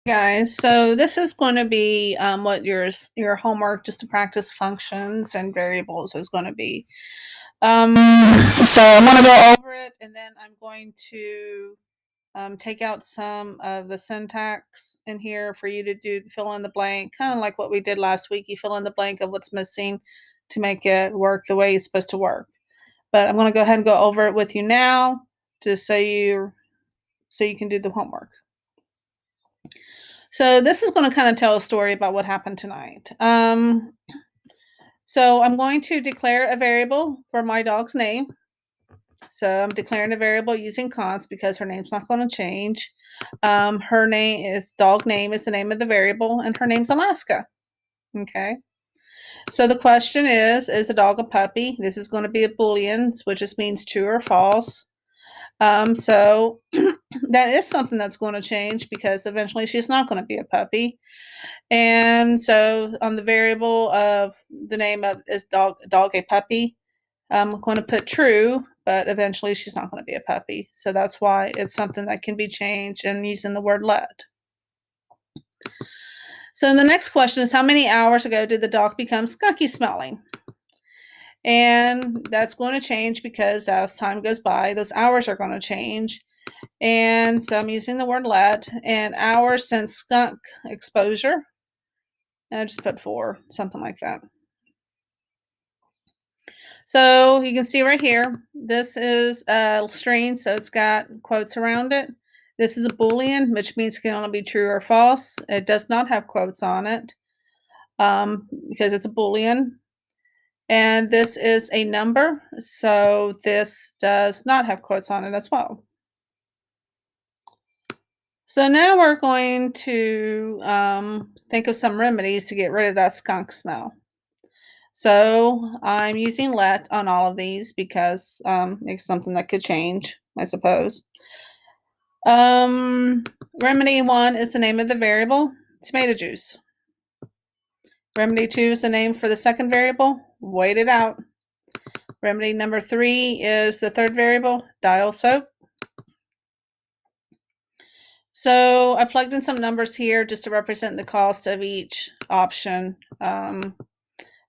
Guys, so this is going to be what your homework just to practice functions and variables is going to be. So I'm going to go over it, and then I'm going to take out some of the syntax in here for you to do the fill in the blank, kind of like what we did last week. You fill in the blank of what's missing to make it work the way it's supposed to work. But I'm going to go ahead and go over it with you now, just so you can do the homework. So this is going to kind of tell a story about what happened tonight. So I'm going to declare a variable for my dog's name. So I'm declaring a variable using const because her name's not going to change. Her dog name is the name of the variable, and her name's Alaska. Okay. So the question is a dog a puppy? This is going to be a Boolean, which just means true or false. So that is something that's going to change because eventually she's not going to be a puppy. And so on the variable of the name of is dog a puppy, I'm going to put true, but eventually she's not going to be a puppy. So that's why it's something that can be changed and using the word let. So the next question is, how many hours ago did the dog become skunky smelling? And that's going to change because as time goes by, those hours are going to change. And so I'm using the word let, and hours since skunk exposure. And I just put 4, something like that. So you can see right here, this is a string, so it's got quotes around it. This is a Boolean, which means it can only be true or false. It does not have quotes on it because it's a Boolean. And this is a number, so this does not have quotes on it as well. So now we're going to think of some remedies to get rid of that skunk smell. So I'm using let on all of these because it's something that could change, I suppose. Remedy 1 is the name of the variable, tomato juice. Remedy 2 is the name for the second variable, wait it out. Remedy number 3 is the third variable, dial soap. So I plugged in some numbers here just to represent the cost of each option.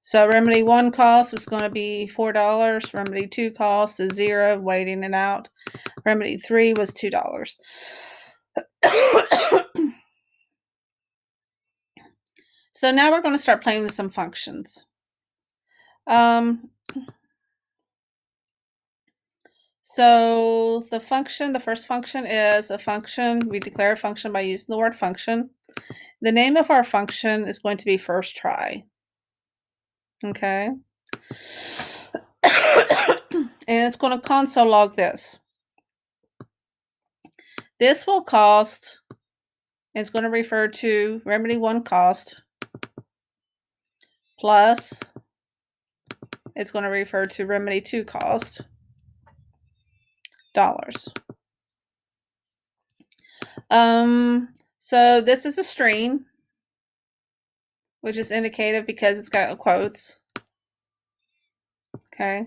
So remedy 1 cost is going to be $4. Remedy 2 cost is 0, waiting it out. Remedy 3 was $2. So now we're going to start playing with some functions. So the first function is a function. We declare a function by using the word function. The name of our function is going to be first try. Okay. And it's going to console log this. This will cost, it's going to refer to remedy 1 cost plus, it's going to refer to remedy 2 cost dollars. So this is a string, which is indicative because it's got quotes. Okay.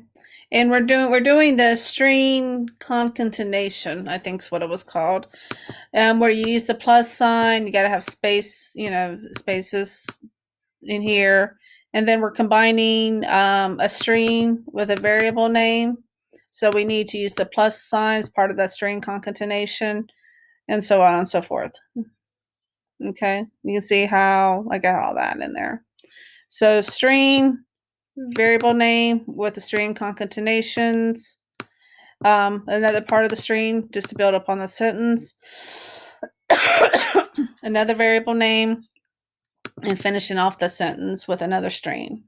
And we're doing the string concatenation, I think is what it was called. Where you use the plus sign, you got to have space, spaces in here. And then we're combining a string with a variable name. So we need to use the plus sign as part of that string concatenation, and so on and so forth. Okay, you can see how I got all that in there. So string, variable name with the string concatenations. Another part of the string just to build up on the sentence. Another variable name, and finishing off the sentence with another string.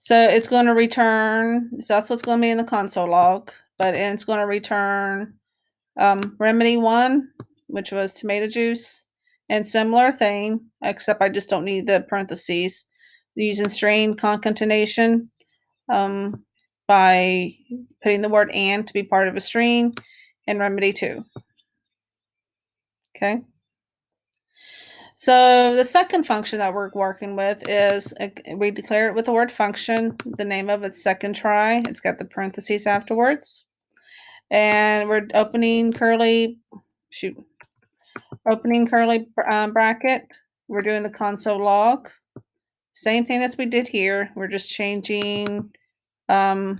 So it's going to return, so that's what's going to be in the console log, but it's going to return remedy 1, which was tomato juice, and similar thing, except I just don't need the parentheses. Using string concatenation by putting the word and to be part of a string, and remedy 2. Okay. So the second function that we're working with is, we declare it with the word function, the name of its second try. It's got the parentheses afterwards. And we're opening curly, Opening curly bracket, we're doing the console log. Same thing as we did here. We're just changing the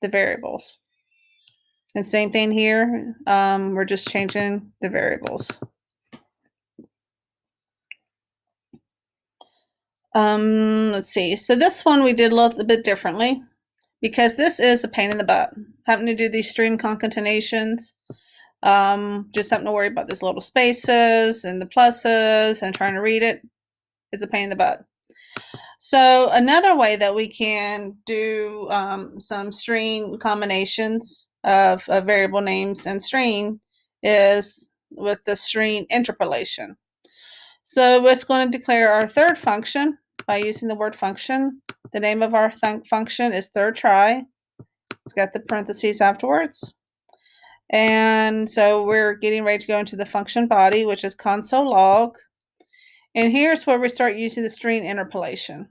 variables. And same thing here. We're just changing the variables. Let's see. So this one we did a little bit differently because this is a pain in the butt. Having to do these string concatenations. Just having to worry about these little spaces and the pluses and trying to read it. It's a pain in the butt. So another way that we can do some string combinations of variable names and string is with the string interpolation. So it's going to declare our third function by using the word function. The name of our function is third try. It's got the parentheses afterwards. And so we're getting ready to go into the function body, which is console log. And here's where we start using the string interpolation.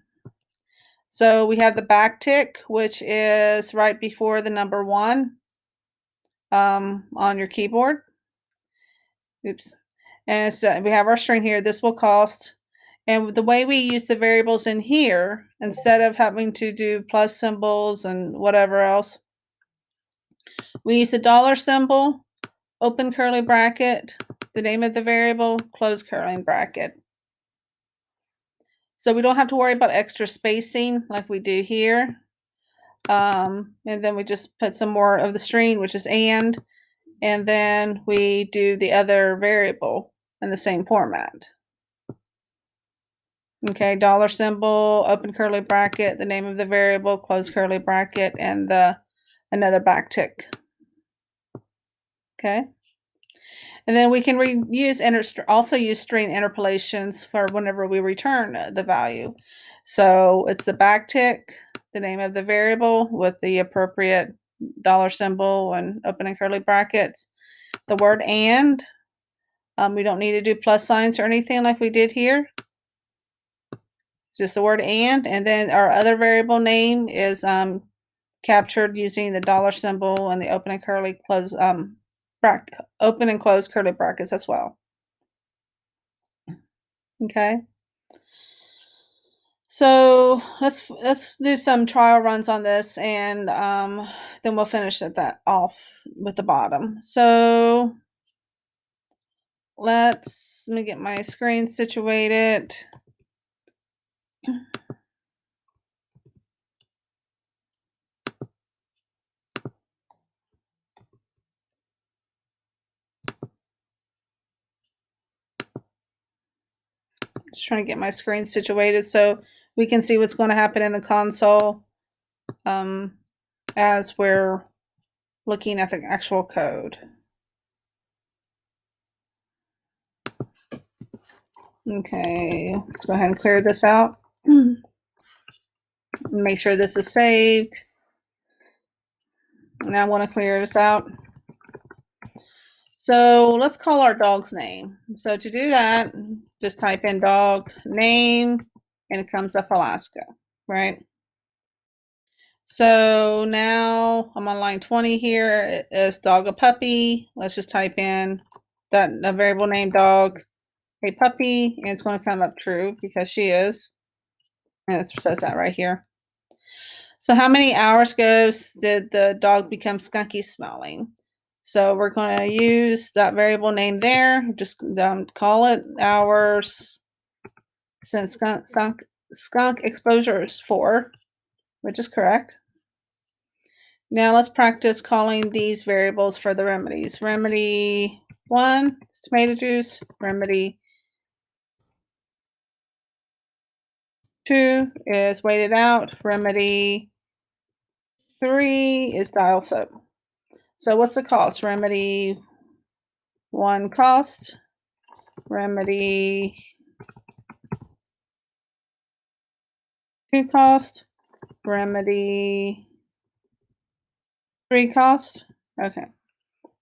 So we have the backtick, which is right before the number 1 on your keyboard. Oops. And so we have our string here. This will cost. And the way we use the variables in here, instead of having to do plus symbols and whatever else, we use the dollar symbol, open curly bracket, the name of the variable, close curly bracket. So we don't have to worry about extra spacing like we do here. And then we just put some more of the string, which is and then we do the other variable in the same format. Okay, dollar symbol, open curly bracket, the name of the variable, close curly bracket, and another backtick. Okay. And then we can also use string interpolations for whenever we return the value. So it's the backtick, the name of the variable with the appropriate dollar symbol and opening curly brackets. The word and, we don't need to do plus signs or anything like we did here. It's just the word and then our other variable name is captured using the dollar symbol and the open and close open and close curly brackets as well. Okay. So let's do some trial runs on this, and then we'll finish that off with the bottom. So let me get my screen situated. Just trying to get my screen situated so we can see what's going to happen in the console as we're looking at the actual code. Okay, let's go ahead and clear this out. Make sure this is saved. Now I want to clear this out. So let's call our dog's name. So to do that, just type in dog name and it comes up Alaska, right? So now I'm on line 20 here. Is dog a puppy? Let's just type in a variable name dog, a puppy, and it's going to come up true because she is. And it says that right here. So how many hours goes did the dog become skunky smelling? So we're going to use that variable name there. Just call it hours since skunk exposure is 4, which is correct. Now let's practice calling these variables for the remedies. Remedy 1 is tomato juice. Remedy 2 is wait it out. Remedy 3 is dial soap. So what's the cost? Remedy 1 cost. Remedy 2 cost. Remedy 3 cost. Okay.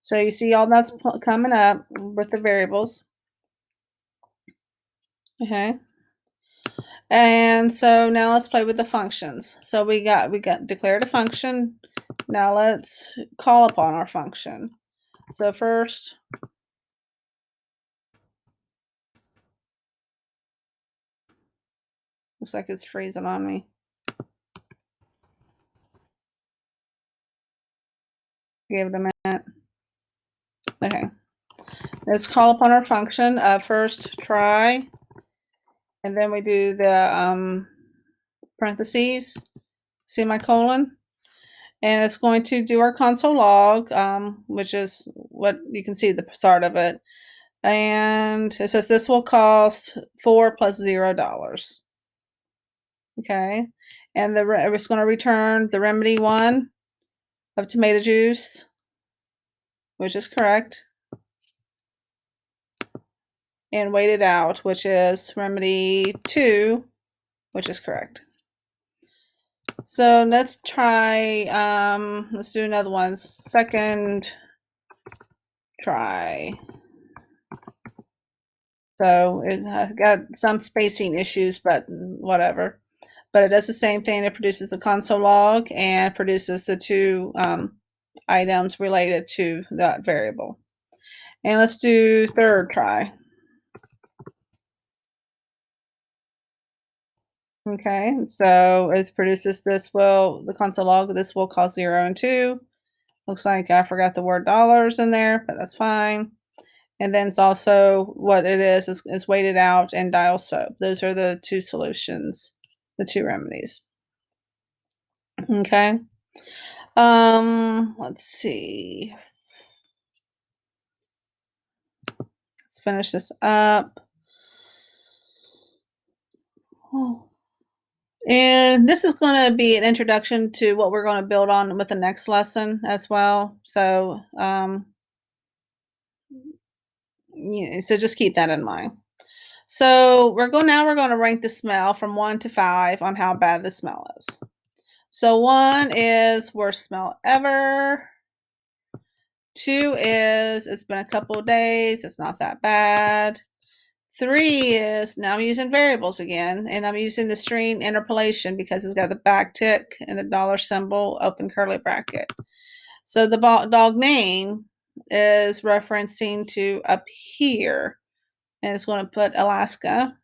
So you see all that's coming up with the variables. Okay. And so now let's play with the functions. So we got declared a function. Now let's call upon our function. So first Looks like it's freezing on me. Give it a minute. Okay. Let's call upon our function first try, and then we do the parentheses, semicolon, and it's going to do our console log, which is what you can see the start of it. And it says this will cost $4 plus $0. Okay. And it's going to return the remedy 1 of tomato juice, which is correct, and wait it out, which is remedy 2, which is correct. So let's try, let's do another one. Second try. So it got some spacing issues, but whatever. But it does the same thing. It produces the console log and produces the 2 items related to that variable. And let's do third try. Okay, so it produces the console log, this will cause 0 and 2. Looks like I forgot the word dollars in there, but that's fine. And then it's also what it is weighted out and dial soap. Those are the 2 solutions, the 2 remedies. Okay. Let's see. Let's finish this up. Oh. And this is going to be an introduction to what we're going to build on with the next lesson as well. So, so just keep that in mind. So we're going to rank the smell from 1 to 5 on how bad the smell is. So 1 is worst smell ever. 2 is it's been a couple of days, it's not that bad. 3 is, now I'm using variables again, and I'm using the string interpolation because it's got the backtick and the dollar symbol, open curly bracket. So the dog name is referencing to up here, and it's going to put Alaska.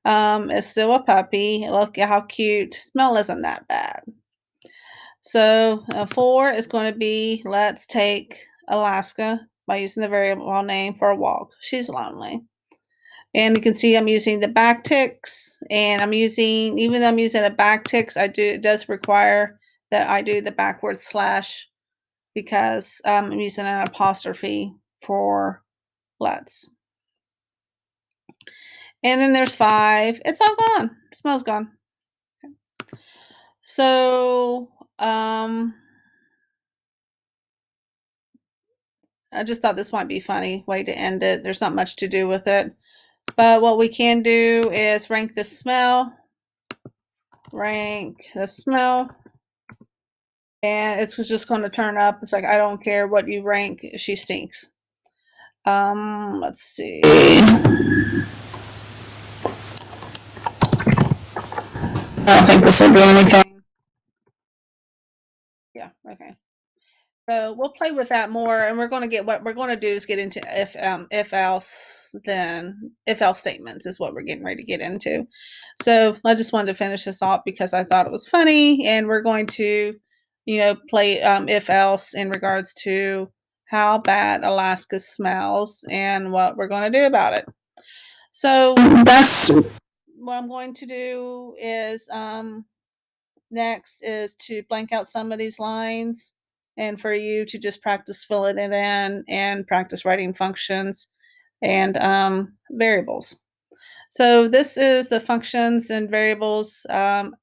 It's still a puppy. Look at how cute. Smell isn't that bad. So 4 is going to be, let's take Alaska by using the variable name for a walk. She's lonely. And you can see I'm using the backticks, and even though I'm using a backticks, it does require that I do the backward slash because I'm using an apostrophe for let's. And then there's 5. It's all gone. The smell's gone. So, I just thought this might be a funny way to end it. There's not much to do with it. But what we can do is rank the smell. Rank the smell. And it's just going to turn up. It's like, I don't care what you rank. She stinks. Let's see. I don't think this will do anything. Yeah, okay. So we'll play with that more, and what we're going to do is get into if else statements is what we're getting ready to get into. So I just wanted to finish this off because I thought it was funny, and we're going to, play if else in regards to how bad Alaska smells and what we're going to do about it. So that's what I'm going to do is next is to blank out some of these lines and for you to just practice filling it in and practice writing functions and variables. So this is the functions and variables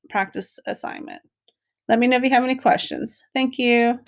practice assignment. Let me know if you have any questions. Thank you.